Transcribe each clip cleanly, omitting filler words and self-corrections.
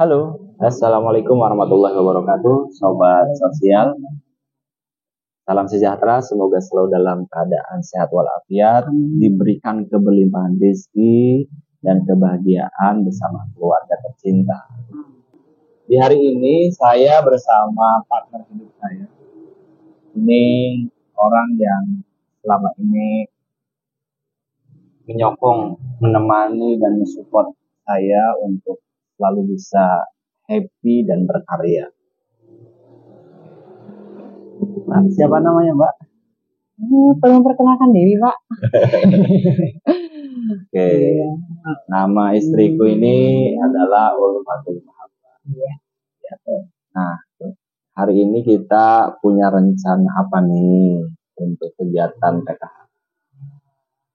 Halo, Assalamualaikum warahmatullahi wabarakatuh, Sobat Sosial. Salam sejahtera, semoga selalu dalam keadaan sehat walafiat, diberikan keberlimpahan rezeki dan kebahagiaan bersama keluarga tercinta. Di hari ini saya bersama partner hidup saya. Ini orang yang selama ini menyokong, menemani dan mensupport saya untuk selalu bisa happy dan berkarya. Nah, siapa namanya, Mbak? Perlu memperkenalkan diri, Pak. Oke. Nama istriku ini adalah Ulumatul Mahabbah. Iya. Nah, hari ini kita punya rencana apa nih untuk kegiatan PKH?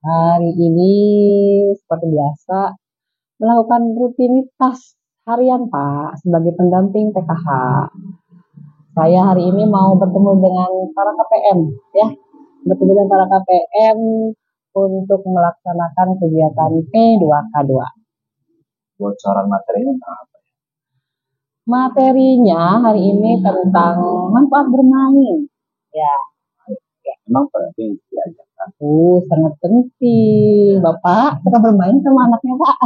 Hari ini seperti biasa melakukan rutinitas harian, Pak, sebagai pendamping PKH. Saya hari ini mau bertemu dengan para KPM, ya. Bertemu dengan para KPM untuk melaksanakan kegiatan P2K2. Bocoran materinya apa? Materinya hari ini tentang manfaat bermain. Ya. Emang penting diajarkan? Sangat penting. Bapak suka bermain sama anaknya, Pak?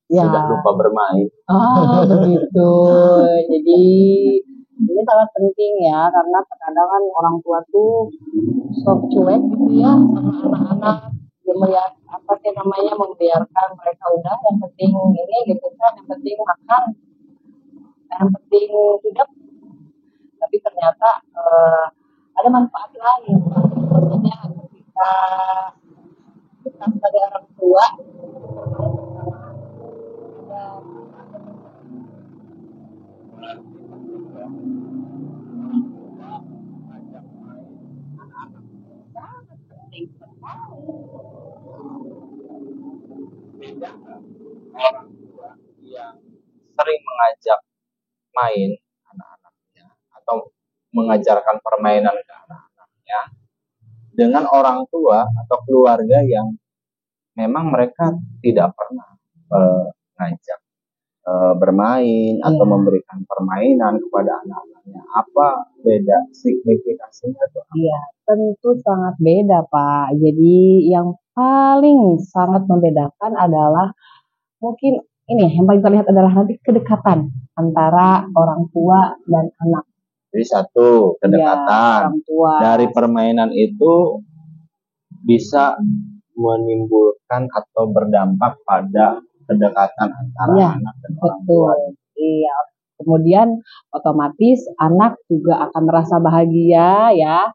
Ya. Sudah lupa bermain. Begitu. Jadi ini sangat penting ya, karena terkadang kan orang tua tuh sok cuek gitu ya sama anak-anak. Dia melihat apa sih namanya, membiarkan mereka udah yang penting ini gitu kan, yang penting makan, yang penting hidup. Tapi ternyata ada manfaat lain. Maksudnya ketika kita sebagai orang tua Orang tua yang sering mengajak main anak-anaknya atau mengajarkan permainan ke anak-anaknya dengan orang tua atau keluarga yang memang mereka tidak pernah ngajak bermain atau memberikan permainan kepada anak-anaknya. Apa beda signifikasinya tuh? Iya, tentu sangat beda, Pak. Jadi yang paling sangat membedakan adalah mungkin ini yang paling terlihat adalah nanti kedekatan antara orang tua dan anak. Jadi satu, kedekatan. Ya, orang tua. Dari permainan itu bisa menimbulkan atau berdampak pada kedekatan antara anak dan orang tua. Iya. Kemudian otomatis anak juga akan merasa bahagia ya,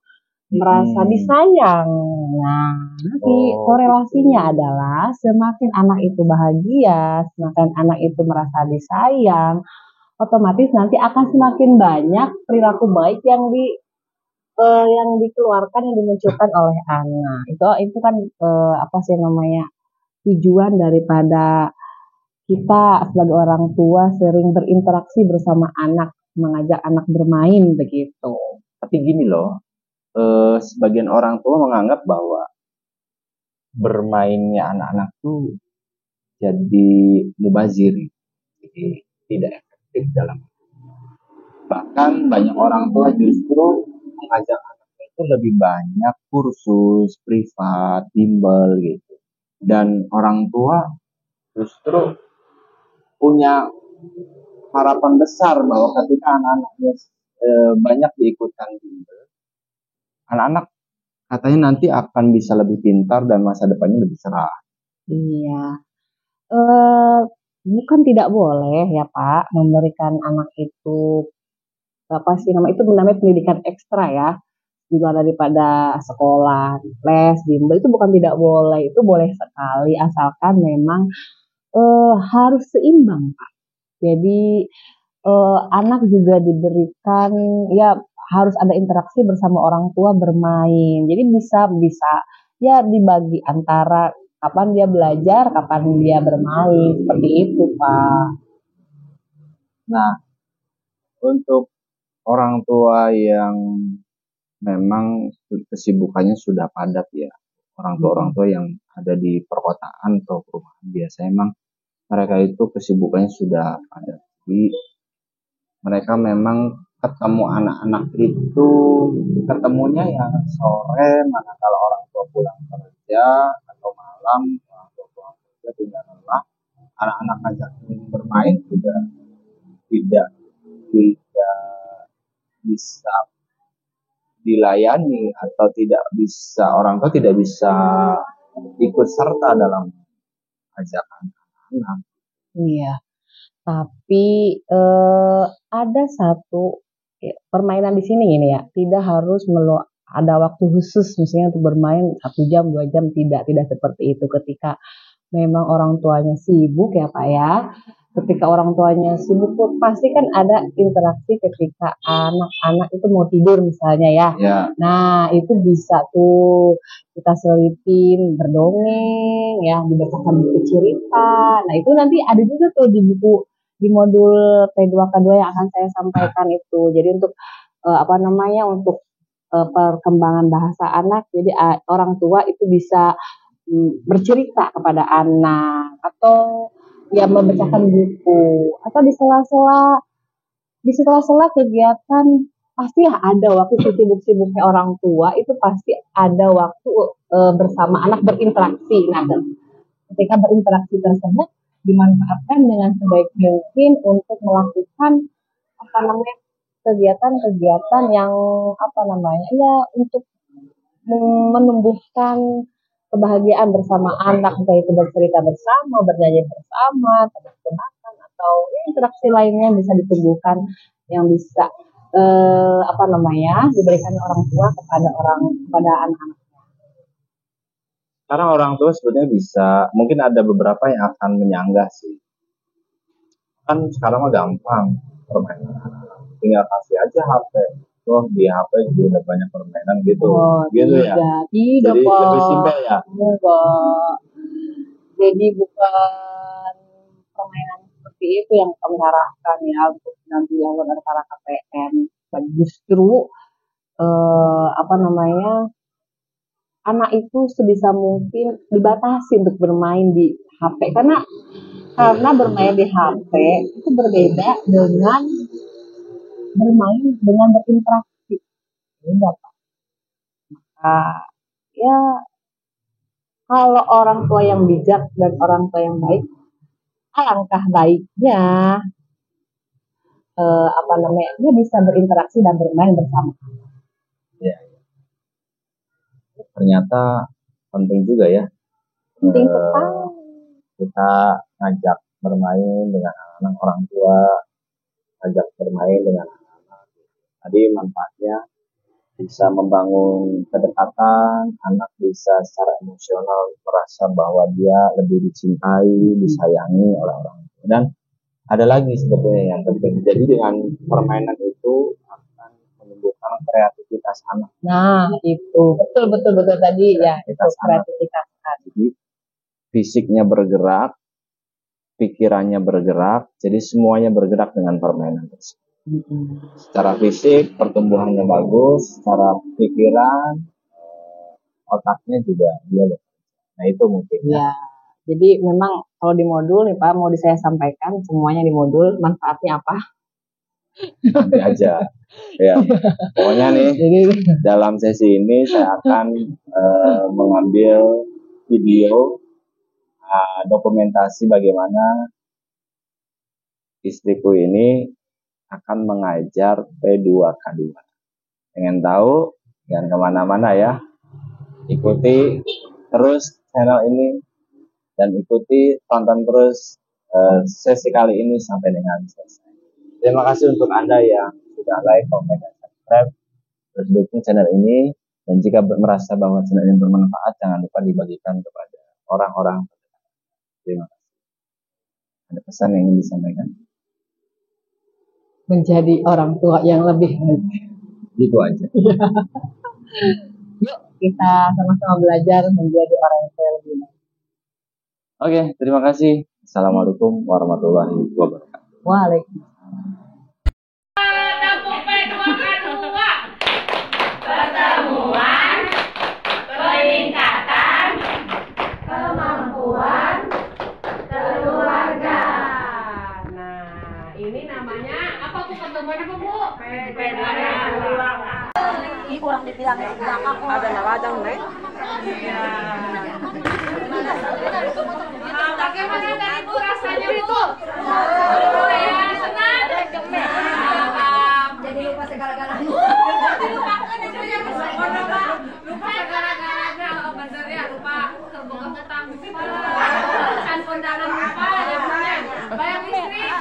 merasa disayang. Nah, nanti korelasinya adalah semakin anak itu bahagia, semakin anak itu merasa disayang, otomatis nanti akan semakin banyak perilaku baik yang dikeluarkan, yang dimunculkan oleh anak. Itu kan apa sih namanya, tujuan daripada kita sebagai orang tua sering berinteraksi bersama anak, mengajak anak bermain begitu. Tapi gini loh, sebagian orang tua menganggap bahwa bermainnya anak-anak tuh jadi mubazir, jadi tidak efektif dalam. Bahkan banyak orang tua justru mengajak anaknya itu lebih banyak kursus privat, bimbel gitu. Dan orang tua justru punya harapan besar bahwa ketika anak-anaknya banyak diikutkan bimbel, anak-anak katanya nanti akan bisa lebih pintar dan masa depannya lebih cerah. Iya. Bukan tidak boleh ya Pak memberikan anak itu apa sih itu namanya pendidikan ekstra ya, di luar daripada sekolah, les, bimbel, itu bukan tidak boleh, itu boleh sekali asalkan memang harus seimbang, Pak. Jadi anak juga diberikan ya, harus ada interaksi bersama orang tua bermain. Jadi bisa ya dibagi antara kapan dia belajar, kapan dia bermain, seperti itu, Pak. Nah, untuk orang tua yang memang kesibukannya sudah padat ya, orang tua yang ada di perkotaan atau perumahan biasa emang mereka itu kesibukannya sudah padat. Jadi mereka memang ketemu anak-anak itu ketemunya ya sore, manakala orang tua pulang kerja, atau malam orang tua pulang kerja tinggal lelah, anak-anak ngajak bermain juga tidak tidak bisa dilayani, atau tidak bisa, orang tua tidak bisa ikut serta dalam ajakan anak. Iya, tapi ada satu permainan di sini ini ya, tidak harus ada waktu khusus misalnya untuk bermain 1 jam 2 jam, tidak seperti itu. Ketika memang orang tuanya sibuk ya Pak ya, ketika orang tuanya sibuk pun pasti kan ada interaksi ketika anak-anak itu mau tidur misalnya ya. Ya, Nah itu bisa tuh kita selipin berdongeng ya, dibacakan buku cerita. Nah itu nanti ada juga tuh di buku di modul P2K2 yang akan saya sampaikan itu. Jadi untuk untuk perkembangan bahasa anak, jadi orang tua itu bisa bercerita kepada anak, atau ya membacakan buku, atau di sela-sela kegiatan pasti ada waktu sibuk-sibuknya orang tua itu pasti ada waktu bersama anak berinteraksi. Nah, ketika berinteraksi tersebut dimanfaatkan dengan sebaik mungkin untuk melakukan kegiatan-kegiatan yang ya untuk menumbuhkan kebahagiaan bersama anak, entah itu bercerita bersama, bernyanyi bersama, tebak-tebakan, atau ya, interaksi lainnya yang bisa ditumbuhkan, yang bisa diberikan orang tua kepada anak-anak. Sekarang orang tua sebenarnya bisa, mungkin ada beberapa yang akan menyanggah sih. Kan sekarang mah gampang permainan anak-anak. Tinggal kasih aja HP. Oh, di HP juga udah banyak permainan gitu. Gitu ya. Tidak, Jadi Pak. lebih simpel ya. Enggak. Jadi bukan permainan seperti itu yang kami harapkan ya untuk nanti yang antara KPM. Justru anak itu sebisa mungkin dibatasi untuk bermain di HP, karena bermain di HP itu berbeda dengan bermain dengan berinteraksi. Beda, Pak. Ya kalau orang tua yang bijak dan orang tua yang baik, alangkah baiknya dia bisa berinteraksi dan bermain bersama. Ya. Ternyata penting juga ya. Penting sekali. Kita ngajak bermain dengan anak-anak, orang tua ngajak bermain dengan anak-anak. Tadi manfaatnya bisa membangun kedekatan, anak bisa secara emosional merasa bahwa dia lebih dicintai, disayangi oleh orang tua. Dan ada lagi sebetulnya yang penting. Jadi dengan permainan itu akan menumbuhkan kreativitas anak. Nah, itu betul tadi ya, itu kreativitas. Jadi fisiknya bergerak, pikirannya bergerak, jadi semuanya bergerak dengan permainan tersebut. Secara fisik pertumbuhannya bagus, secara pikiran otaknya juga dia loh. Nah itu mungkin ya. Jadi memang kalau di modul nih Pak, mau saya sampaikan semuanya di modul, manfaatnya apa? Nanti aja. Ya, pokoknya nih dalam sesi ini saya akan mengambil video dokumentasi bagaimana istriku ini akan mengajar P2K2. Pengen tahu? Jangan kemana-mana ya. Ikuti terus channel ini dan tonton terus sesi kali ini sampai dengan selesai. Terima kasih untuk Anda yang sudah like, komen, dan subscribe. Terus dukung channel ini. Dan jika merasa bahwa channel ini bermanfaat, jangan lupa dibagikan kepada orang-orang. Terima kasih. Ada pesan yang ingin disampaikan? Menjadi orang tua yang lebih baik. Gitu aja. Yuk kita sama-sama belajar menjadi orang yang lebih baik. Oke, terima kasih. Assalamualaikum warahmatullahi wabarakatuh. Waalaikumsalam. Pertemuan peningkatan kemampuan keluarga. Ini namanya apa Bu? Pertemuan apa Bu? Ini kurang dibilang di belakang kok. Ada naradang, Nek. Bagaimana tadi Bu rasanya Bu? Ya, senang. Jadi lupa segala-galanya. Dilupakan itu ya lupa segala-galanya. Oh bener ya, lupa terbuka utang. Can kondangan lupa ya punya. Bayar listrik.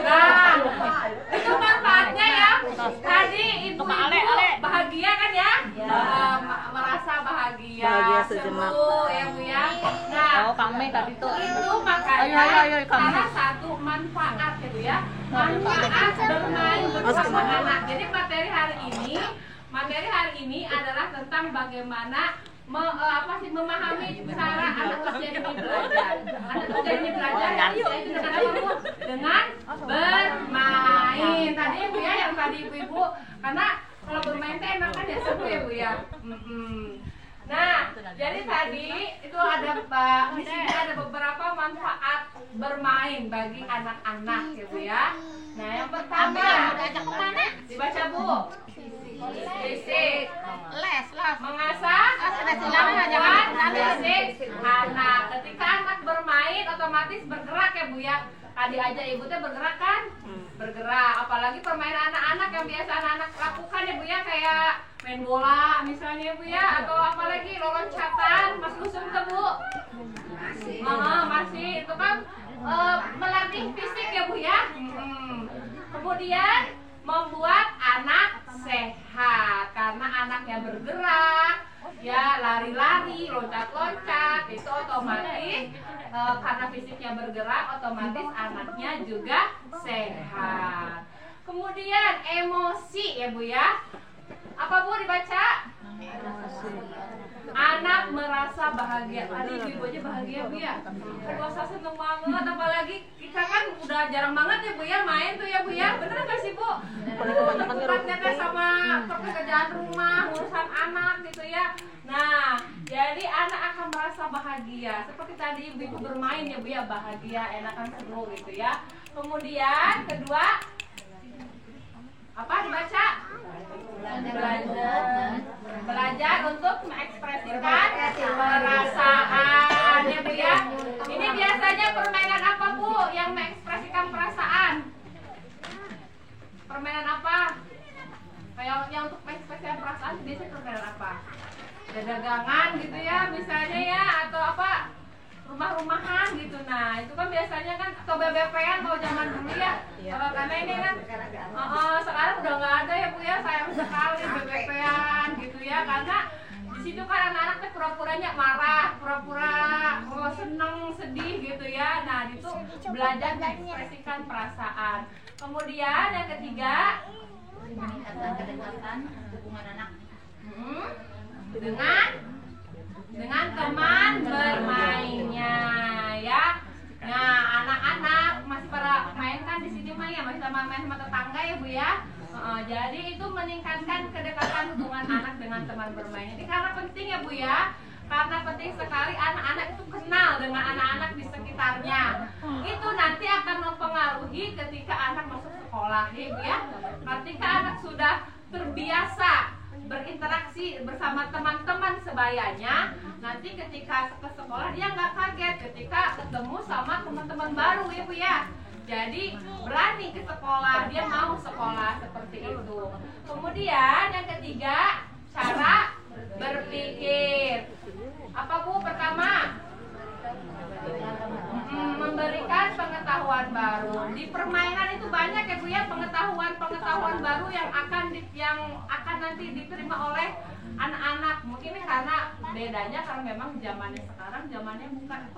Nah, itu manfaatnya ya. Tadi ibu-ibu bahagia kan ya? Merasa bahagia. Bahagia sejenak. Seru ya Bu ya. Nah, Kami tadi tuh. itu makanya Ayo, kami. salah satu manfaat ya Bu ya, manfaat bermain bersama anak. Jadi materi hari ini adalah tentang bagaimana memahami cara anak terjadi belajar. Anak terjadi belajar yaitu dengan apa Bu? Dengan bermain. Tadi Bu ya, yang tadi ibu-ibu, karena kalau bermain itu enak kan ya seru ya Bu ya. Nah, jadi tadi itu ada di sini ada beberapa manfaat bermain bagi anak-anak ya Bu ya. Nah, yang pertama dibaca Bu. Fisik, mengasah kemampuan fisik anak. Ketika anak bermain otomatis bergerak ya Bu ya. Tadi aja ibu teh bergerak kan? Bergerak. Apalagi permainan anak-anak yang biasa anak-anak lakukan ya Bu ya, kayak main bola misalnya ya Bu ya, atau apalagi loncatan, Mas Lusum tuh Bu. Masih itu kan melatih fisik ya Bu ya. Kemudian membuat anak sehat karena anaknya bergerak ya, lari-lari, loncat-loncat, itu otomatis karena fisiknya bergerak otomatis anaknya juga sehat. Kemudian emosi ya Bu ya, apa Bu dibaca? Anak merasa bahagia. Tadi ibu aja bahagia Bu ya. Puasa seneng banget, apalagi kita kan udah jarang banget ya Bu ya main tuh ya Bu ya. Bener nggak sih Bu? Tempatnya kan sama pekerjaan rumah, urusan anak gitu ya. Nah, jadi anak akan merasa bahagia. Seperti tadi ibu bermain ya Bu ya, bahagia, enakan seru gitu ya. Kemudian kedua, apa dibaca? Belajar untuk mengekspresikan perasaan ya Bu ya. Ini biasanya permainan apa Bu yang mengekspresikan perasaan? Permainan apa? Kayak yang untuk mengekspresikan perasaan biasanya permainan apa? Ya dagangan gitu ya misalnya ya, atau apa? Rumah-rumahan gitu. Nah itu kan biasanya kan, atau BBP-an kalau zaman dulu ya. Kalau karena ini kan sekarang udah nggak ada ya Bu ya, sayang sekali BBP-an gitu ya, karena di situ kan anak-anak tuh pura-puranya marah, pura-pura seneng, sedih gitu ya. Nah itu belajar mengekspresikan perasaan. Kemudian yang ketiga, meningkatkan kedekatan hubungan anak dengan teman bermainnya ya. Nah, anak-anak masih pada main kan di sini mah ya, masih sama main sama tetangga ya Bu ya. Jadi itu meningkatkan kedekatan hubungan anak dengan teman bermain. Ini karena penting ya Bu ya. Karena penting sekali anak-anak itu kenal dengan anak-anak di sekitarnya. Itu nanti akan mempengaruhi ketika anak masuk sekolah ya Bu ya. Ketika anak sudah terbiasa berinteraksi bersama teman-teman sebayanya, nanti ketika ke sekolah dia nggak kaget ketika ketemu sama teman-teman baru ya Bu ya. Jadi berani ke sekolah, dia mau sekolah seperti itu. Kemudian yang ketiga, cara berpikir. Apa Bu pertama? Memberikan pengetahuan baru. Di permainan itu banyak ya Bu ya, pengetahuan baru yang akan nanti diterima oleh anak-anak. Mungkin karena bedanya karena memang zamannya sekarang zamannya bukan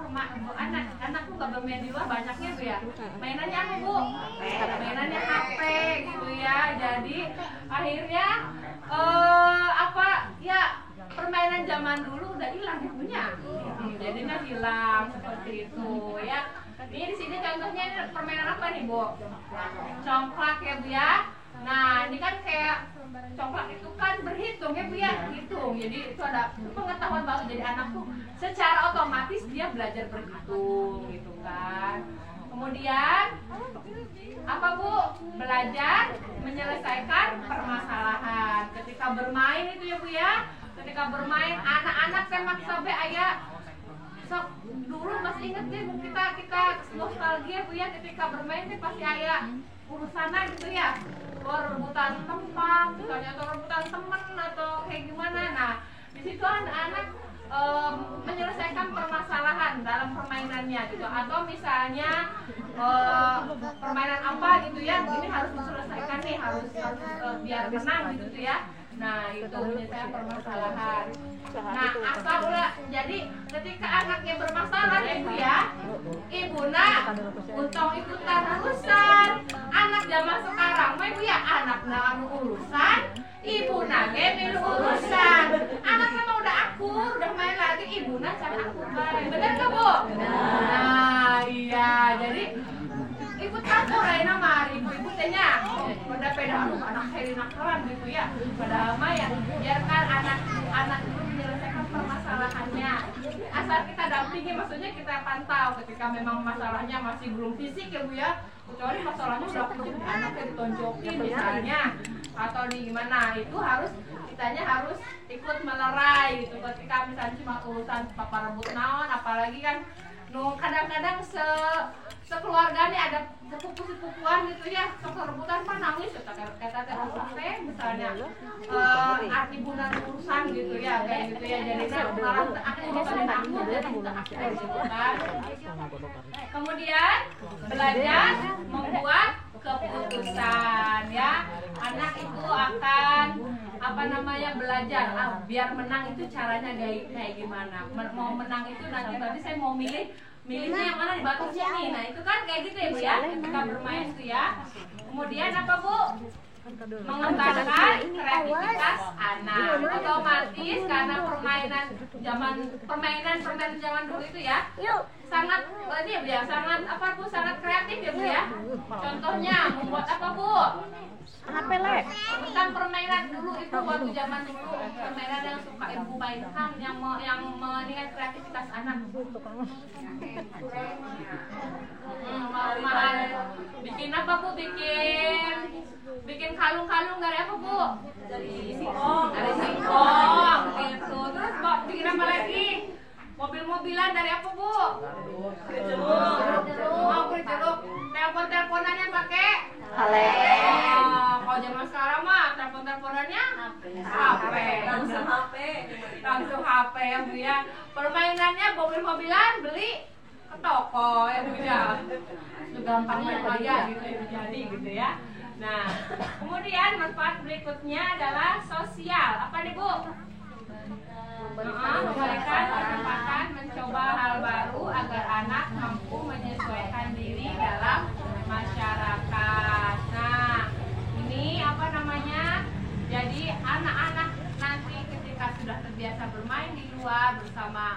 anak tuh gak bermain di luar banyaknya Bu ya. Mainannya apa Bu? Mainannya HP gitu ya. Jadi akhirnya permainan zaman dulu udah hilang ya punya. Jadinya hilang seperti itu ya. Ini di sini contohnya ini permainan apa nih Bu? Congklak ya Bu ya. Nah ini kan kayak congklak itu kan berhitung ya Bu ya, hitung. Jadi itu ada pengetahuan baru, jadi anak tuh secara otomatis dia belajar berhitung gitu kan. Kemudian apa Bu? Belajar menyelesaikan permasalahan. Ketika bermain itu ya Bu ya. Ketika bermain anak-anak temak sampai ayah sok dulu masih inget deh kita nostalgia Bu ya, ketika bermain sih pasti ayah urusannya gitu ya. Rebutan tempat, misalnya atau rebutan temen atau kayak gimana. Nah, di situ anak-anak menyelesaikan permasalahan dalam permainannya gitu, atau misalnya permainan apa gitu ya, ini harus diselesaikan nih, harus biar menang gitu ya. Nah, itu menyelesaikan permasalahan. Nah, asal jadi ketika anaknya bermasalah ibu ya, ibu nak untung ikutan urusan. Anak zaman sekarang mah ibu ya, anak nak urusan, ibu nage milu urusan. Anak memang udah akur, udah main lagi, ibu nak cara akur baik. Bener gak Bu? Nah, iya, jadi ikut campur ya nama ibu-ibu tehnya. Pada pedalu anak heri nakalan gitu ya. Padahal mah ya biarkan anak itu menyelesaikan permasalahannya. Asal kita dampingi, maksudnya kita pantau ketika memang masalahnya masih belum fisik ya Bu ya. Kecuali masalahnya udah fisik, anaknya ditonjokin misalnya atau di gimana, itu kitanya harus ikut melerai gitu. Ketika misalnya cuma urusan papa rebut naon, apalagi kan kadang-kadang sekeluarga nih ada sepupu-sepupuan gitu ya, rebutan mah nangis kata apa misalnya arti bulan urusan gitu ya, kayak gitu ya, jadi malah aku urusan aku jadi aku kan. Kemudian belajar membuat keputusan ya, anak itu akan belajar biar menang itu caranya kayak gimana. Mau menang itu nanti saya mau milihnya yang mana di batasnya nih. Nah itu kan kayak gitu ya Bu ya, ketika bermain itu ya. Kemudian apa Bu? Mengembangkan kreativitas anak. Otomatis karena permainan zaman dulu itu ya sangat sangat kreatif ya Bu ya. Contohnya membuat apa Bu? Tentang permainan dulu itu waktu zaman dulu, permainan yang suka ibu mainkan yang meningkat kreativitas anak. Bikin apa Bu? Bikin kalung-kalung dari apa Bu? Dari singkong. Gitu. Terus bikin apa lagi? Mobil-mobilan dari apa Bu? Jeruk. Telepon-teleponannya pakai kalau zaman sekarang mah telepon-teleponannya HP. Langsung HP ya Bu ya. Permainannya mobil-mobilan beli ke toko ya Bu ya. Gampangnya aja gitu jadi gitu ya. Nah, kemudian manfaat berikutnya adalah sosial. Apa nih Bu? Memberikan kesempatan mencoba hal baru agar anak mampu menyesuaikan diri dalam masyarakat. Nah, ini jadi anak-anak nanti ketika sudah terbiasa bermain di luar bersama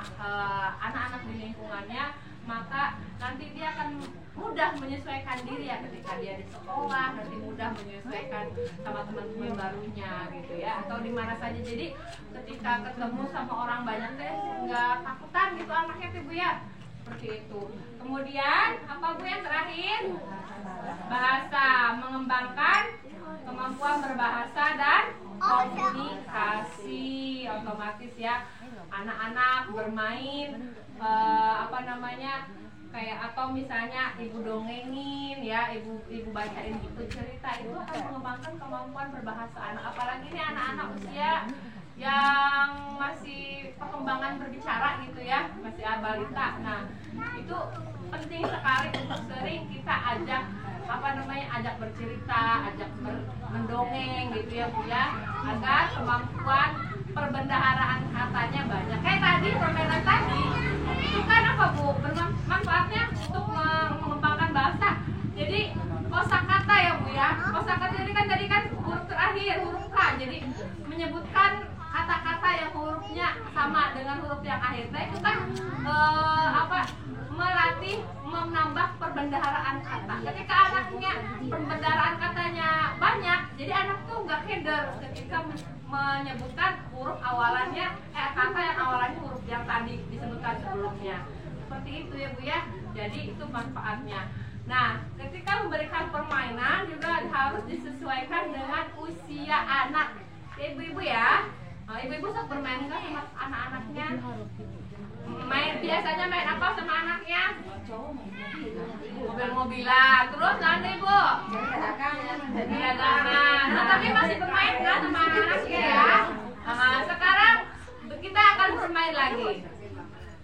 anak-anak di lingkungannya, maka nanti dia akan mudah menyesuaikan diri ya ketika dia di sekolah, nanti mudah menyesuaikan sama teman-teman barunya gitu ya, atau di mana saja. Jadi ketika ketemu sama orang banyak nggak takutan gitu anaknya tuh Bu ya, seperti itu. Kemudian apa Bu yang terakhir? Bahasa, mengembangkan kemampuan berbahasa dan komunikasi. Otomatis ya anak-anak bermain kayak atau misalnya ibu dongengin ya, ibu bacain buku cerita, itu akan mengembangkan kemampuan berbahasa anak. Apalagi ini anak-anak usia yang masih perkembangan berbicara gitu ya, masih balita. Nah, itu penting sekali untuk sering kita ajak ajak bercerita, ajak mendongeng gitu ya Bu ya, agar kemampuan perbendaharaan katanya banyak. Kayak tadi permainan tadi itu kan apa Bu? Manfaatnya untuk mengembangkan bahasa. Jadi kosakata ya Bu ya. Kosakata ini kan tadi kan huruf terakhir, huruf K. Jadi menyebutkan kata-kata yang hurufnya sama dengan huruf yang akhir. Nah itu kan melatih menambah perbendaharaan kata. Ketika anaknya perbendaharaan katanya banyak, jadi anak tuh nggak keder ketika menyebutkan huruf awalannya kata yang awalannya huruf yang tadi disebutkan sebelumnya. Seperti itu ya Bu ya. Jadi itu manfaatnya. Nah, ketika memberikan permainan juga harus disesuaikan dengan usia anak. Ibu-ibu ya, ibu-ibu sok bermain kan sama anak-anaknya? Biasanya main apa sama anaknya? Mobil-mobilan. Terus nanti Bu? Dagangan. Nah, tapi masih bermain kan sama anak-anaknya ya? Sekarang kita akan bermain lagi.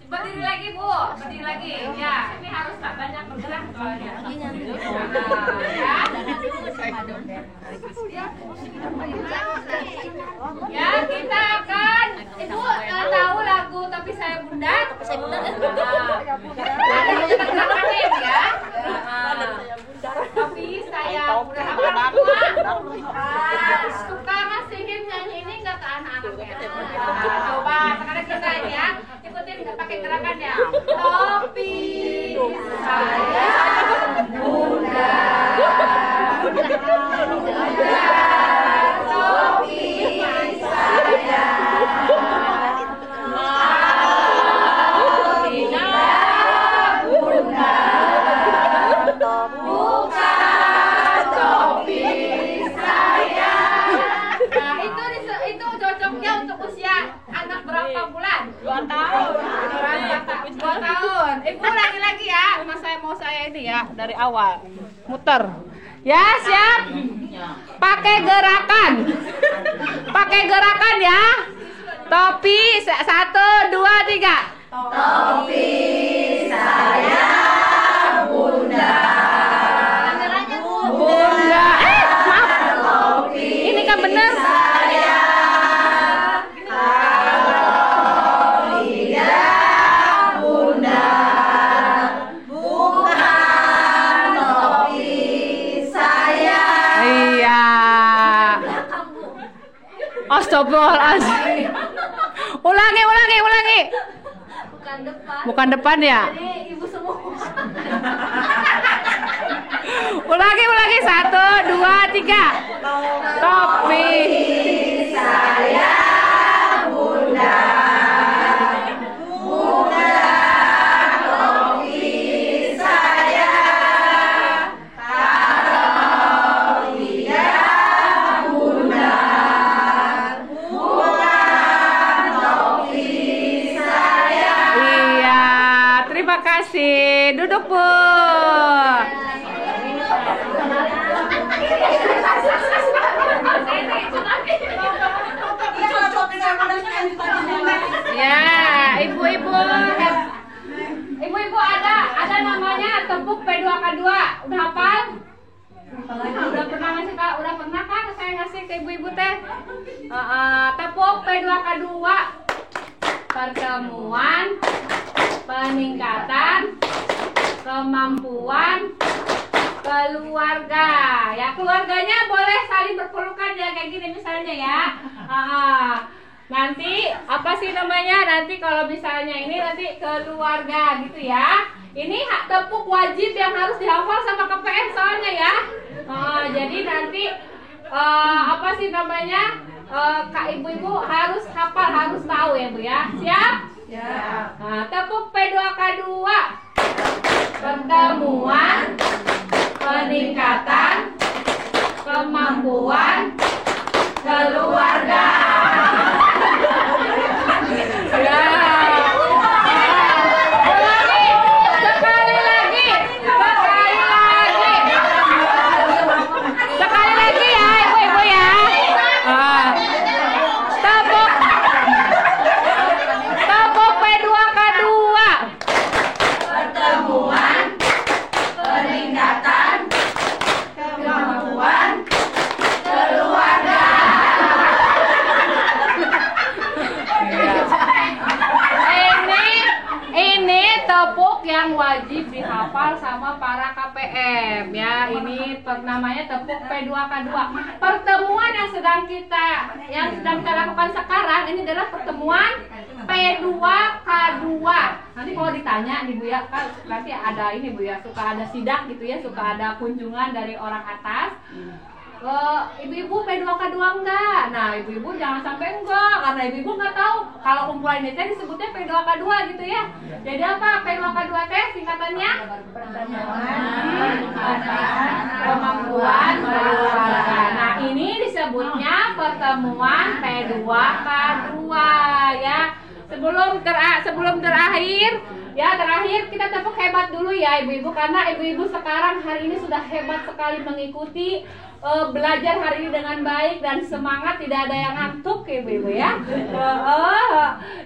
Berdiri lagi Bu, berdiri lagi. Ya, ini harus banyak bergerak soalnya. Ya, kita akan. Ibu tahu lagu Tapi Saya Bunda? Ada kita gerakannya ya. Tapi saya suka ngasihin nyanyi ini nggak ke anak-anaknya. Coba sekarang kita ini ya, ikutin nggak pakai gerakannya. Topi saya Bunda. Topi saya. Ibu lagi-lagi ya, saya ini ya dari awal muter. Ya siap. Pakai gerakan ya. Topi 1, 2, 3. Topi saya Bunda. Bunda. Maaf. Ini kan benar. Astagfirullahaladzim. Ulangi. Bukan depan ya. Jadi ibu semua. Ulangi 1, 2, 3. Topi saya Bunda. Duduk Bu. Ya, ibu-ibu ada namanya tepuk P2K2. Udah hafal? Udah pernah kan saya ngasih ke ibu-ibu teh? Tepuk P2K2. Pertemuan, peningkatan kemampuan keluarga. Ya, keluarganya boleh saling berpelukan ya kayak gini misalnya ya. Nanti apa sih namanya? Nanti kalau misalnya ini nanti keluarga gitu ya. Ini hak tepuk wajib yang harus dihafal sama KPM soalnya ya. Jadi nanti apa sih namanya? Kak ibu-ibu harus hafal, harus tahu ya Bu ya. Siap? Siap. Nah, tepuk P2K2. Pertemuan, peningkatan kemampuan keluarga. Ya. Sekali lagi ya ibu-ibu ya. Tepuk P2K2. Pertemuan, peningkatan kemampuan keluarga. Ini tepuk yang wajib dihafal sama para KPM ya. Ini namanya tepuk P2K2. Pertemuan yang sedang kita lakukan sekarang ini adalah pertemuan P2K2. Nanti kalau ditanya nih Bu ya, kan nanti ada ini Bu ya, suka ada sidak gitu ya, suka ada kunjungan dari orang atas. ibu-ibu P2K2 enggak? Nah, ibu-ibu jangan sampai enggak, karena ibu-ibu nggak tahu kalau kumpulan ini teh disebutnya P2K2 gitu ya. Jadi apa P2K2 teh singkatannya? Kemampuan berkeluarga. Nah, ini disebutnya pertemuan P2K2 ya. Sebelum terakhir kita tepuk hebat dulu ya ibu-ibu, karena ibu-ibu sekarang hari ini sudah hebat sekali mengikuti belajar hari ini dengan baik dan semangat, tidak ada yang ngantuk ibu-ibu ya.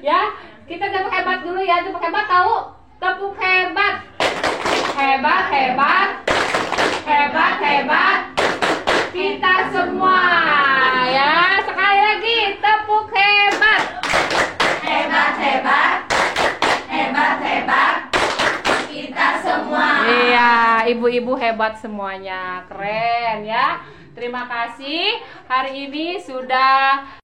Ya, kita tepuk hebat dulu ya. Tepuk hebat tahu? Tepuk hebat. Hebat, hebat. Hebat, hebat. Kita semua ya. Sekali lagi tepuk hebat. Hebat, hebat. Hebat, hebat. Kita semua. Iya, ibu-ibu hebat semuanya. Keren ya. Terima kasih. Hari ini sudah